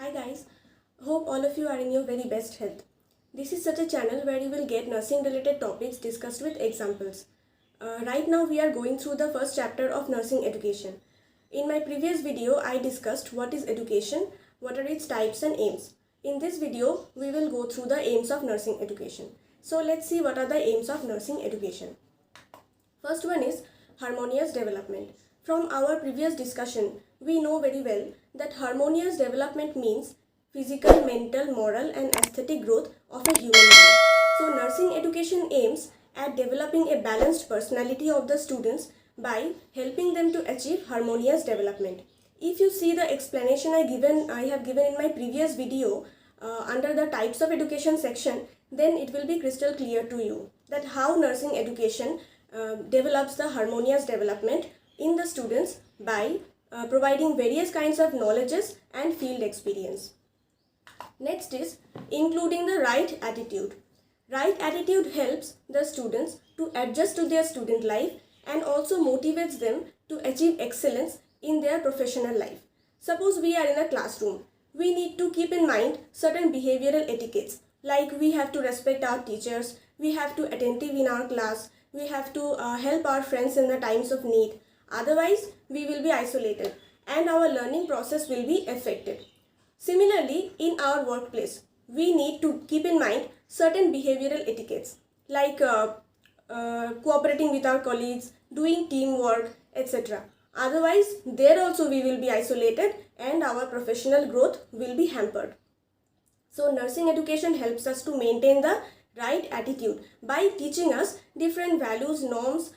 Hi guys, hope all of you are in your very best health. This is such a channel where you will get nursing related topics discussed with examples. Right now we are going through the first chapter of nursing education. In my previous video I discussed what is education, what are its types and aims. In this video we will go through the aims of nursing education. So let's see what are the aims of nursing education. First one is harmonious development. From our previous discussion, we know very well that harmonious development means physical, mental, moral and aesthetic growth of a human being. So nursing education aims at developing a balanced personality of the students by helping them to achieve harmonious development. If you see the explanation I have given in my previous video under the types of education section, then it will be crystal clear to you that how nursing education develops the harmonious development in the students by providing various kinds of knowledges and field experience. Next is including the right attitude. Right attitude helps the students to adjust to their student life and also motivates them to achieve excellence in their professional life. Suppose we are in a classroom. We need to keep in mind certain behavioral etiquettes, like we have to respect our teachers, we have to attentive in our class, we have to help our friends in the times of need. Otherwise, we will be isolated and our learning process will be affected. Similarly, in our workplace, we need to keep in mind certain behavioral etiquettes like cooperating with our colleagues, doing teamwork, etc. Otherwise, there also we will be isolated and our professional growth will be hampered. So nursing education helps us to maintain the right attitude by teaching us different values, norms,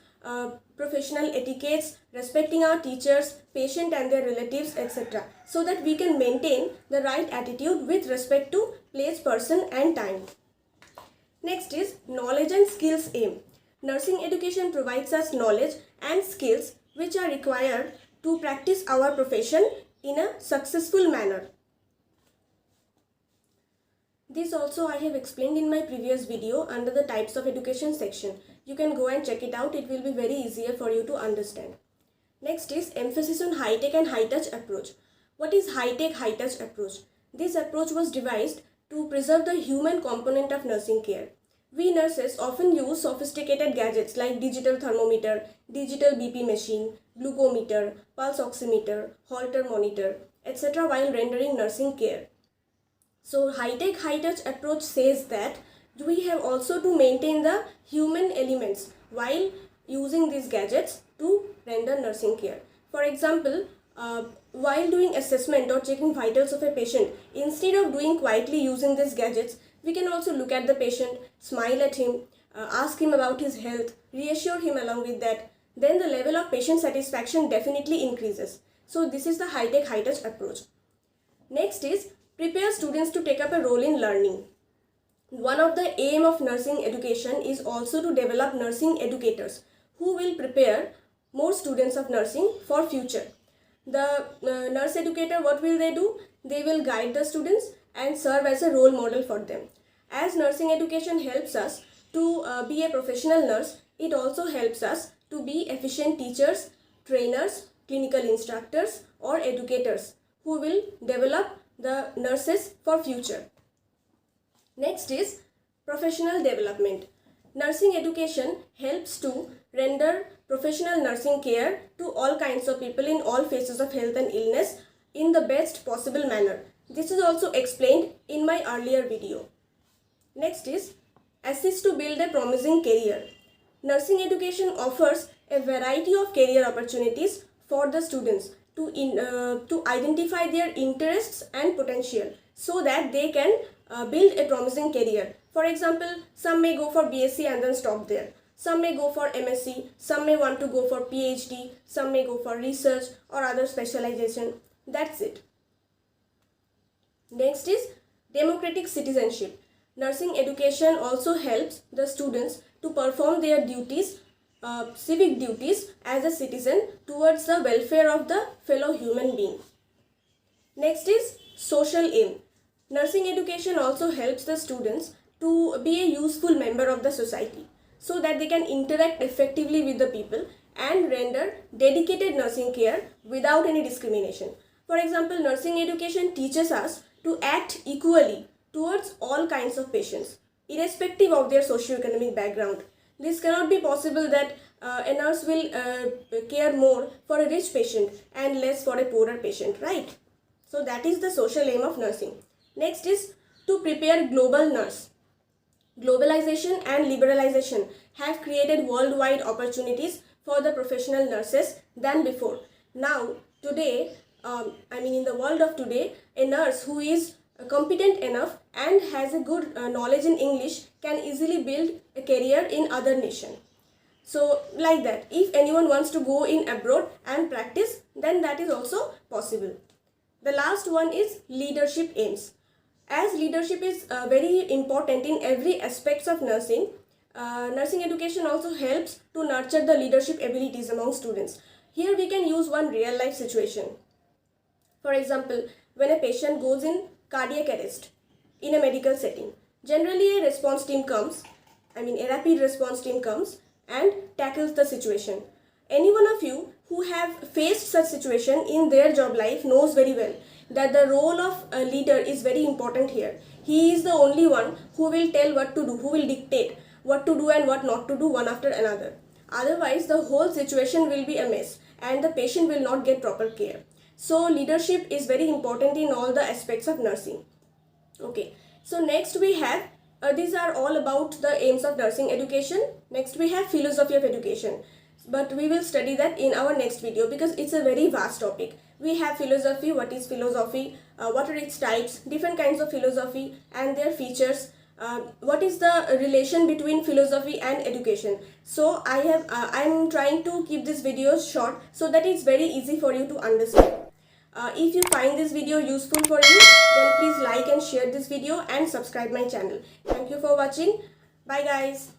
professional etiquettes, respecting our teachers, patient and their relatives, etc. so that we can maintain the right attitude with respect to place, person and time. Next is knowledge and skills aim. Nursing education provides us knowledge and skills which are required to practice our profession in a successful manner. This also I have explained in my previous video under the types of education section. You can go and check it out. It will be very easier for you to understand. Next is emphasis on high-tech and high-touch approach. What is high-tech, high-touch approach? This approach was devised to preserve the human component of nursing care. We nurses often use sophisticated gadgets like digital thermometer, digital BP machine, glucometer, pulse oximeter, Holter monitor, etc. while rendering nursing care. So high-tech, high-touch approach says that we have also to maintain the human elements while using these gadgets to render nursing care. For example, while doing assessment or checking vitals of a patient, instead of doing quietly using these gadgets, we can also look at the patient, smile at him, ask him about his health, reassure him along with that. Then the level of patient satisfaction definitely increases. So this is the high-tech, high-touch approach. Next is prepare students to take up a role in learning. One of the aim of nursing education is also to develop nursing educators who will prepare more students of nursing for future. The nurse educator, what will they do? They will guide the students and serve as a role model for them. As nursing education helps us to be a professional nurse, it also helps us to be efficient teachers, trainers, clinical instructors or educators who will develop the nurses for future. Next is professional development. Nursing education helps to render professional nursing care to all kinds of people in all phases of health and illness in the best possible manner. This is also explained in my earlier video. Next is assist to build a promising career. Nursing education offers a variety of career opportunities for the students to identify their interests and potential so that they can build a promising career. For example, some may go for BSc and then stop there. Some may go for MSc, some may want to go for PhD, some may go for research or other specialization. That's it. Next is democratic citizenship. Nursing education also helps the students to perform their duties, civic duties as a citizen towards the welfare of the fellow human being. Next is social aim. Nursing education also helps the students to be a useful member of the society so that they can interact effectively with the people and render dedicated nursing care without any discrimination. For example, nursing education teaches us to act equally towards all kinds of patients, irrespective of their socio-economic background. This cannot be possible that a nurse will care more for a rich patient and less for a poorer patient, right? So that is the social aim of nursing. Next is to prepare global nurse. Globalization and liberalization have created worldwide opportunities for the professional nurses than before. Now, today, in the world of today, a nurse who is competent enough and has a good knowledge in English can easily build a career in other nation. So like that, if anyone wants to go in abroad and practice, then that is also possible. The last one is leadership aims. As leadership is very important in every aspects of nursing, nursing education also helps to nurture the leadership abilities among students. Here we can use one real life situation. For example, when a patient goes in cardiac arrest in a medical setting, generally a response team comes, a rapid response team comes and tackles the situation. Any one of you who have faced such situation in their job life knows very well that the role of a leader is very important here. He is the only one who will tell what to do, who will dictate what to do and what not to do one after another. Otherwise, the whole situation will be a mess and the patient will not get proper care. So leadership is very important in all the aspects of nursing. Okay, so next we have, these are all about the aims of nursing education. Next we have philosophy of education. But we will study that in our next video because it's a very vast topic. We have philosophy, what is philosophy, what are its types, different kinds of philosophy and their features, what is the relation between philosophy and education. So I'm trying to keep this video short so that it's very easy for you to understand. If you find this video useful for you, then please like and share this video and subscribe my channel. Thank you for watching. Bye guys.